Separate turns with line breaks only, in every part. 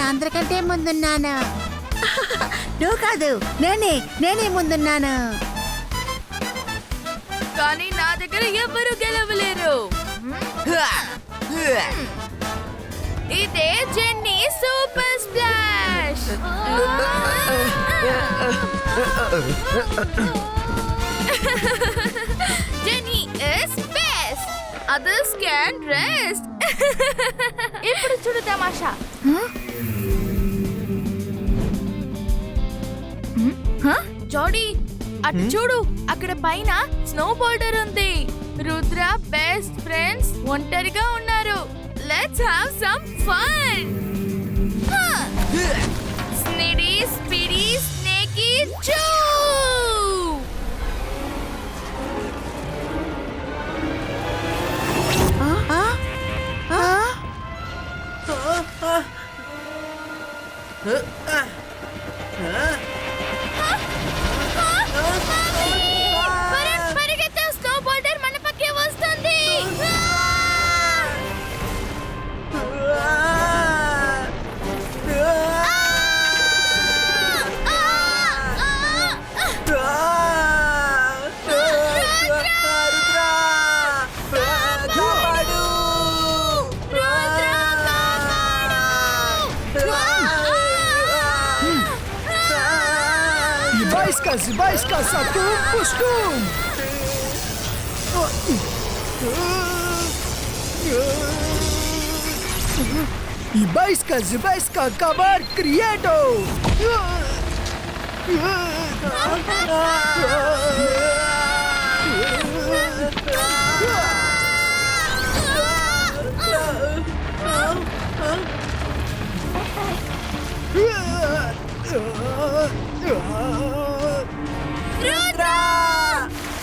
అందరికంటే ముందున్నాను. నువ్వు కాదు, నేనే ముందున్నాను.
కానీ నా దగ్గర ఎవ్వరూ గెలవలేరు. ఇదే jenny super splash. Jenny is best. Others can rest. ఇప్పుడు చూడు తమాషా. జోడీ అటు చూడు, అక్కడ పైన స్నో బోల్డర్ ఉంది. రుద్ర బెస్ట్ ఫ్రెండ్స్ ఒంటరిగా ఉన్నారు. Let's have some fun. స్నిడీ స్పిడీ స్నేకీ చూ. పరిగెత్తు, స్నో బోల్డర్ మన పక్కే వస్తుంది.
Zibajska, satum, puszkum! Zibajska, kabar, krieto!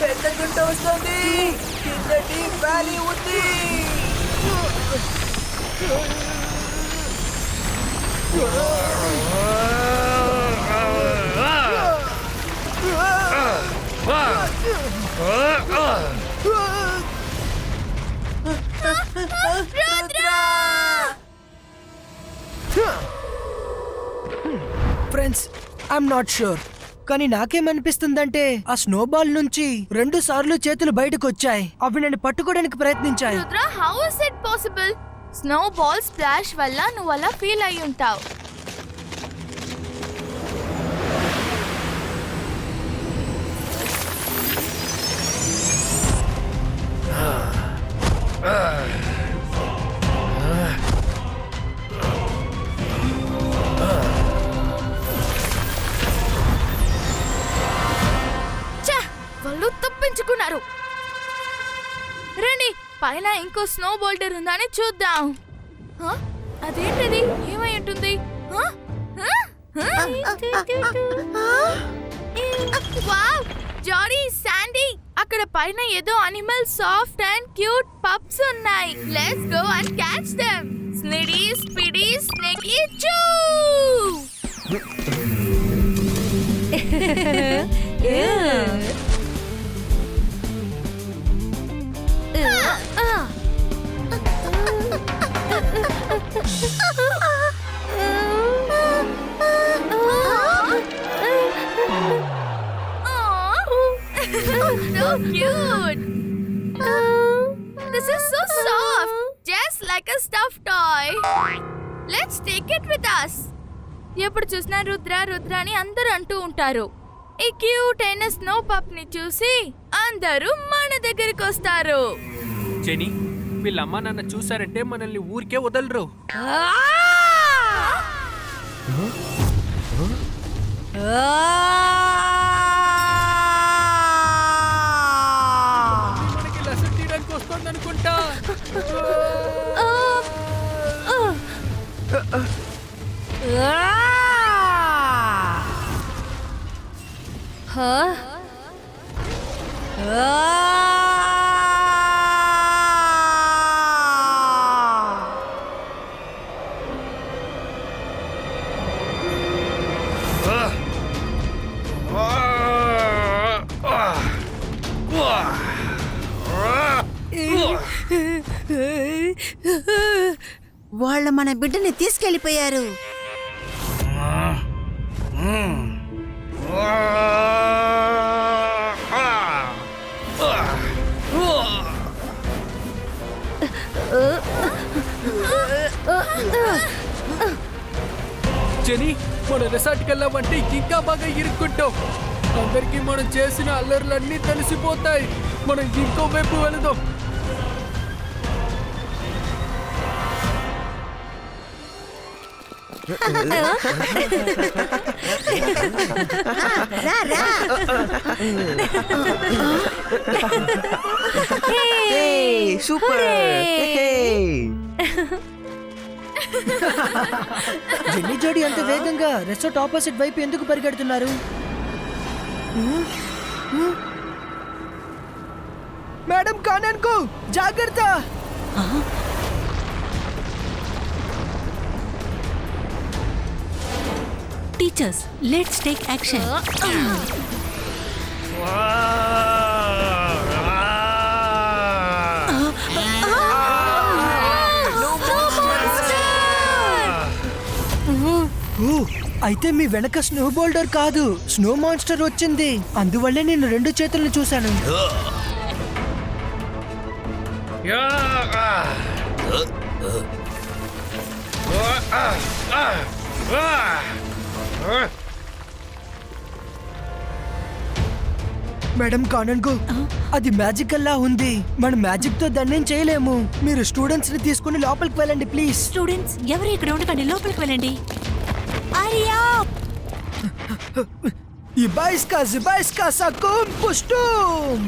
పెద్ద గుంట వస్తుంది. కిందటి వ్యాలీ ఉంది.
ఫ్రెండ్స్, ఐఎమ్ నాట్ షూర్, కానీ నాకేమనిపిస్తుందంటే ఆ స్నోబాల్ నుంచి 2 సార్లు చేతులు బయటకు వచ్చాయి. అవి నన్ను పట్టుకోవడానికి ప్రయత్నించాయి.
Rudra, how is it possible? Snowball splash వల్ల నువ్వు అలా ఫీల్ అయి ఉంటావు. వాళ్ళు తప్పించుకున్నారు. రండి, పైన ఇంకో స్నో బోల్డర్ ఉందని చూద్దాం. అదేంటది? ఏమై ఉంటుంది? వావ్, జాడీ, శాండీ, అక్కడ పైన ఏదో animal soft and cute pups ఉన్నాయి. Let's go and catch them. స్నిడీ స్పిడీ స్నేకీ చూ. So cute. This is so soft, just like a stuffed toy. Let's take it with us. ఎప్పుడు చూసినా రుద్ర రుద్ర అని అందరూ అంటూ ఉంటారు. ఈ క్యూట్ అయిన స్నో పప్ ని చూసి అందరూ మన దగ్గరికి వస్తారు.
జెనీ, వీళ్ళమ్మ నాన్న చూసారంటే మనల్ని ఊరికే వదలరు. మనకి లెసన్ తీయడానికి వస్తుందనుకుంటా.
వాళ్ళు మన బిడ్డని తీసుకెళ్లిపోయారు.
జెనీ, మన రిసార్ట్కి వెళ్ళామంటే ఇంకా బాగా ఇరుక్కుంటాం. అందరికీ మనం చేసిన అల్లర్లన్నీ తెలిసిపోతాయి. మనం ఇంకో వైపు వెళదాం.
రా రా.
సూపర్.
జెన్నీ జోడి అంత వేగంగా రెసార్ట్ ఆపోజిట్ వైపు ఎందుకు పరిగెడుతున్నారు? మేడం కానన్కు జాగ్రత్త.
Teachers, let's take action.
అయితే మీ వెనక స్నో బోల్డర్ కాదు, స్నో మాన్స్టర్ వచ్చింది. అందువల్లే నేను 2 చేతులను చూశాను. మేడం కానన్కు, అది మ్యాజికల్ లా ఉంది. మన మ్యాజిక్ తో దాన్ని చేయలేము. మీరు స్టూడెంట్స్ ని తీసుకుని లోపలికి వెళ్ళండి ప్లీజ్.
స్టూడెంట్స్, ఎవరు ఇక్కడ ఉండకండి, లోపలికి వెళ్ళండి. అరియా!
Zibaiska, sakum, pustum!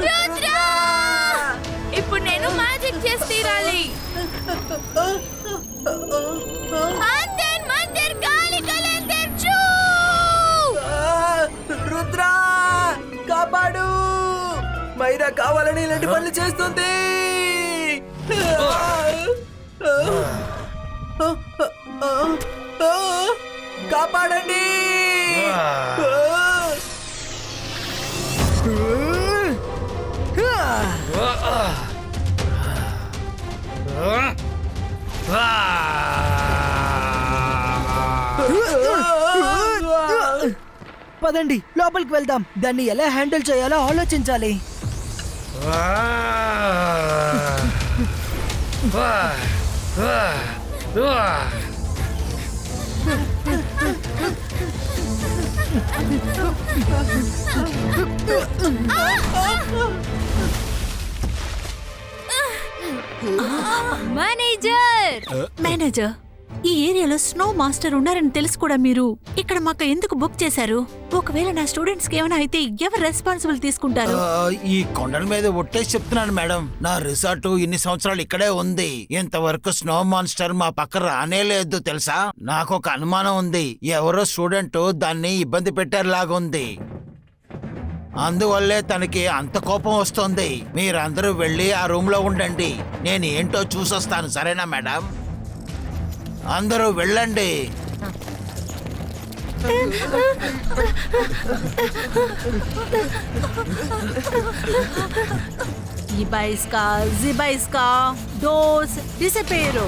రుద్రా! ఇప్పుడు నేను మ్యాజిక్ చేసి తీరాలి. అంతర్ మంతర్ గాలి కలంతర్ చూ!
రుద్రా కాపాడు. మైరా కావాలని ఇలాంటి పనులు చేస్తుంది. కాపాడండి.
పదండి లోపలికి వెళ్దాం. దాన్ని ఎలా హ్యాండిల్ చేయాలో ఆలోచించాలి.
మేనేజర్, ఈ ఏరియాలో స్నో మాస్టర్ ఉన్నారని తెలుసు కూడా మీరు ఇక్కడ మాకు ఎందుకు బుక్ చేశారు? ఒకవేళ నా స్టూడెంట్స్ కి ఏమైనా అయితే ఎవరు రెస్పాన్సిబుల్ తీసుకుంటారు?
ఈ కొండల మీద ఒట్టేసి చెప్తున్నాను మేడం, నా రిసార్ట్ ఇన్ని సంవత్సరాలు ఇక్కడే ఉంది. ఇంతవరకు స్నో మాన్స్టర్ మా పక్క రానే లేదు తెలుసా. నాకు ఒక అనుమానం ఉంది, ఎవరో స్టూడెంట్ దాన్ని ఇబ్బంది పెట్టారులాగుంది. అందువల్లే తనకి అంత కోపం వస్తుంది. మీరందరూ వెళ్ళి ఆ రూమ్ లో ఉండండి, నేను ఏంటో చూసొస్తాను. సరేనా మేడం? అందరూ వెళ్ళండి.
Zibaiska, dos, disappearo.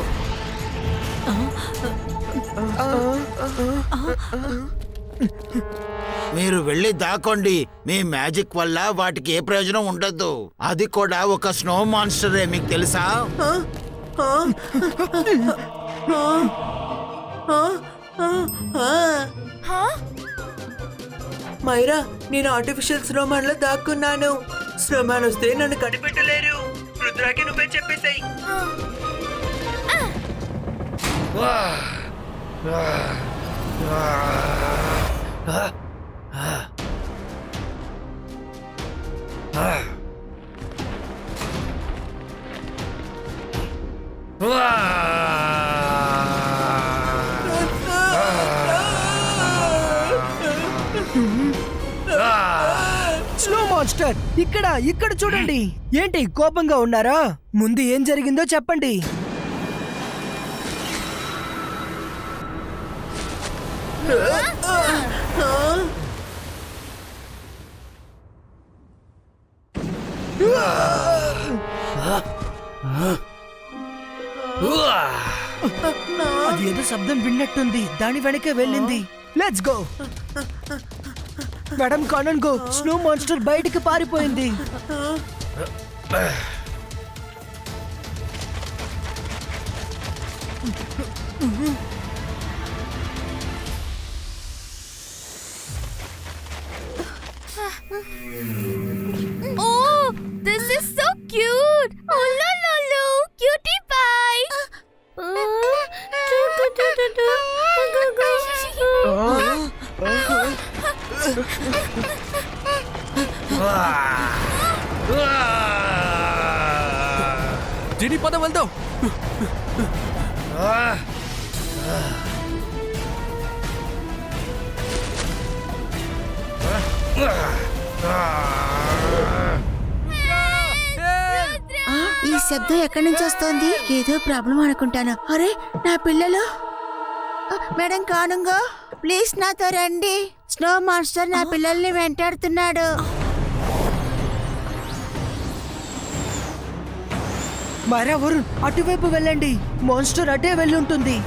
మీరు వెళ్ళి దాకోండి. మీ మ్యాజిక్ వల్ల వాటికి ఏ ప్రయోజనం ఉండదు. అది కూడా ఒక స్నో మాన్స్టరే, మీకు తెలుసా?
మైరా, నేను ఆర్టిఫిషియల్ స్నోమాన్ లో దాక్కున్నాను. స్నోమాన్ వస్తే నన్ను కనిపెట్టలేరు. రుద్రాకి నువ్వే చెప్పేసాయి.
స్నో మాన్స్టర్ ఇక్కడ చూడండి. ఏంటి కోపంగా ఉన్నారా? ముందు ఏం జరిగిందో చెప్పండి. అది ఏదో శబ్దం విన్నట్టుంది, దాని వెనకే వెళ్ళింది. Let's go. Madam cannon go, snow monster బయటికి పారిపోయింది.
Oh, this is so cute. Oh, lo, cutie pie.
Jenny పద వెళ్దాం.
ఈ శబ్దం ఎక్కడి నుంచి వస్తోంది? ఏదో ప్రాబ్లం అనుకుంటాను. అరే నా పిల్లలు! మేడం కానుంగో, ప్లీజ్ నాతో రండి. స్నో మాన్స్టర్ నా పిల్లల్ని వెంటాడుతున్నాడు.
మైరా, వరుణ్ అటువైపు వెళ్ళండి. మాన్స్టర్ అటే వెళ్ళుంటుంది.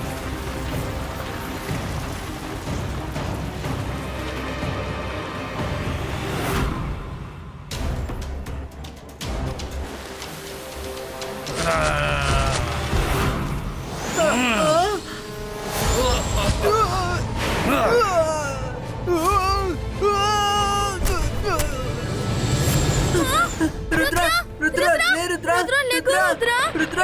రుద్ర రుద్ర లే Rudra Rudra Rudra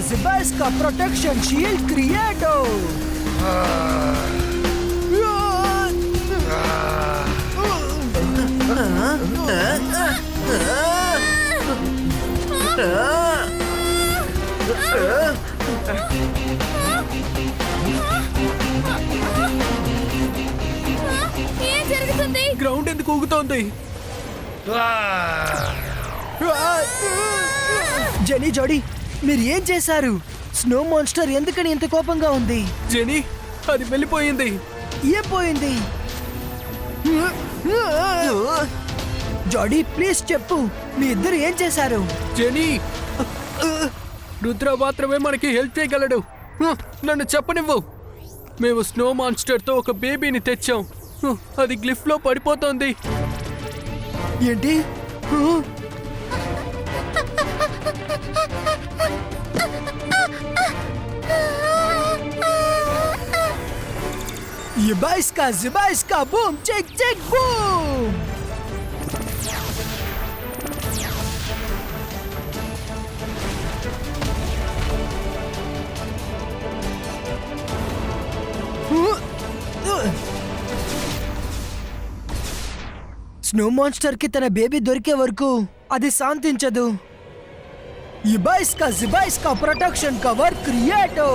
Zibaiska protection shield creato.
ఏం జరుగుతుంది?
గ్రౌండ్ ఎందుకు ఊగుతోంది?
జెనీ, జోడీ, మీరు ఏం చేశారు? స్నో మాన్స్టర్ ఎందుకని ఇంత కోపంగా ఉంది?
జెనీ, అది వెళ్ళిపోయింది.
ఏం పోయింది? జోడీ, ప్లీజ్ చెప్పు, మీ ఇద్దరు ఏం చేశారు?
జెనీ, రుద్ర మాత్రమే మనకి హెల్ప్ చేయగలడు. నన్ను చెప్పనివ్వు. మేము స్నో మాన్స్టర్ తో ఒక బేబీని తెచ్చాం. అది గ్లిఫ్ లో పడిపోతోంది.
ఏంటి? Zibaiska, boom, check, boom! Snow monster కి తన బేబీ దొరికే వరకు అది శాంతించదు. Zibaiska protection cover creato.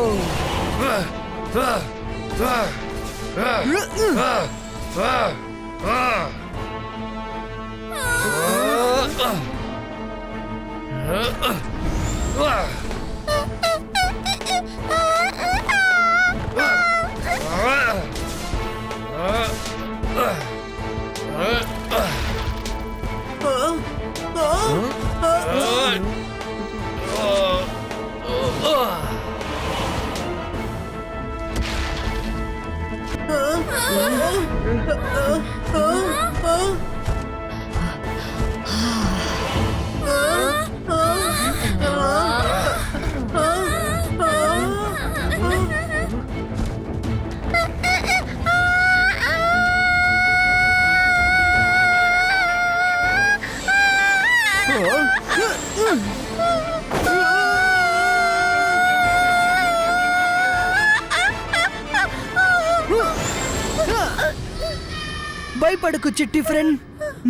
భయపడకు చిట్టి ఫ్రెండ్,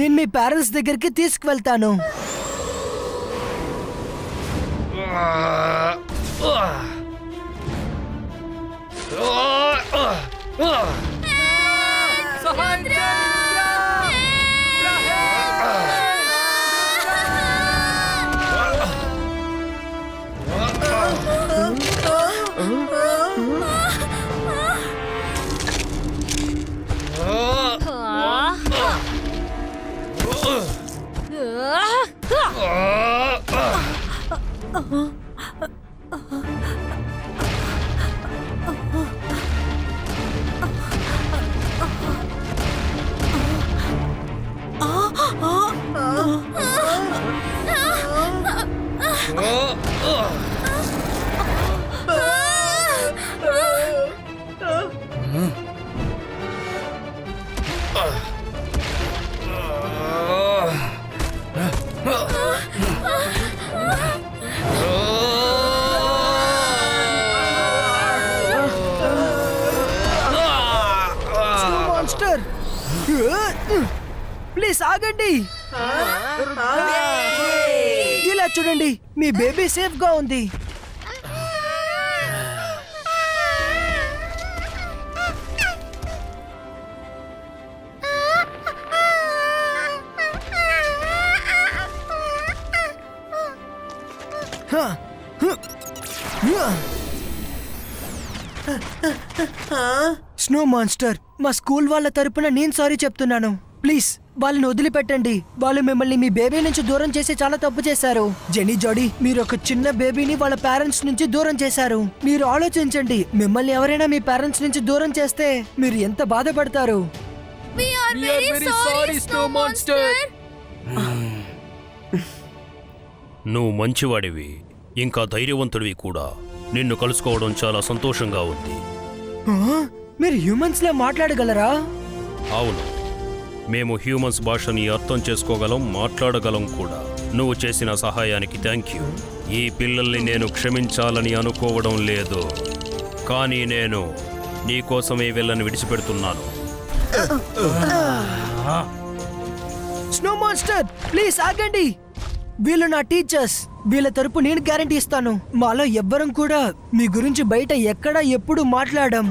నేను మీ పేరెంట్స్ దగ్గరికి తీసుకువెళ్తాను. మాన్స్టర్, ప్లీజ్ ఆగండి. ఇలా చూడండి, మీ బేబీ సేఫ్ గా ఉంది. స్నో మాన్స్టర్, మా స్కూల్ వాళ్ళ తరపున నేను సారీ చెప్తున్నాను. ప్లీజ్ వాళ్ళని వదిలిపెట్టండి. వాళ్ళు మిమ్మల్ని మీ బేబీ నుంచి దూరం చేసి చాలా తప్పు చేశారు. జెనీ జోడీ, మీరు ఒక చిన్న బేబీని వాళ్ళ పేరెంట్స్ నుంచి దూరం చేశారు. మీరు ఆలోచించండి, మిమ్మల్ని ఎవరైనా మీ పేరెంట్స్ నుంచి దూరం చేస్తే మీరు ఎంత బాధపడతారు.
We are very sorry, Snow Monster.
నువ్వు మంచివాడివి, ఇంకా ధైర్యవంతుడివి కూడా. నిన్ను కలుసుకోవడం చాలా సంతోషంగా ఉంది.
మీరు హ్యూమన్స్ లా మాట్లాడగలరా?
అవును, మేము హ్యూమన్స్ భాషని అర్థం చేసుకోగలం, మాట్లాడగలం కూడా. నువ్వు చేసిన సహాయానికి థ్యాంక్ యూ. ఈ పిల్లల్ని నేను క్షమించాలని అనుకోవడం లేదు, కానీ నేను నీకోసమే వీళ్ళని విడిచిపెడుతున్నాను.
స్నో మాన్స్టర్, ప్లీజ్ ఆగండి. వీళ్ళు నా టీచర్స్. వీళ్ళ తరపు నేను గ్యారంటీ ఇస్తాను. మాలో ఎవ్వరం కూడా మీ గురించి బయట ఎక్కడా ఎప్పుడు మాట్లాడం.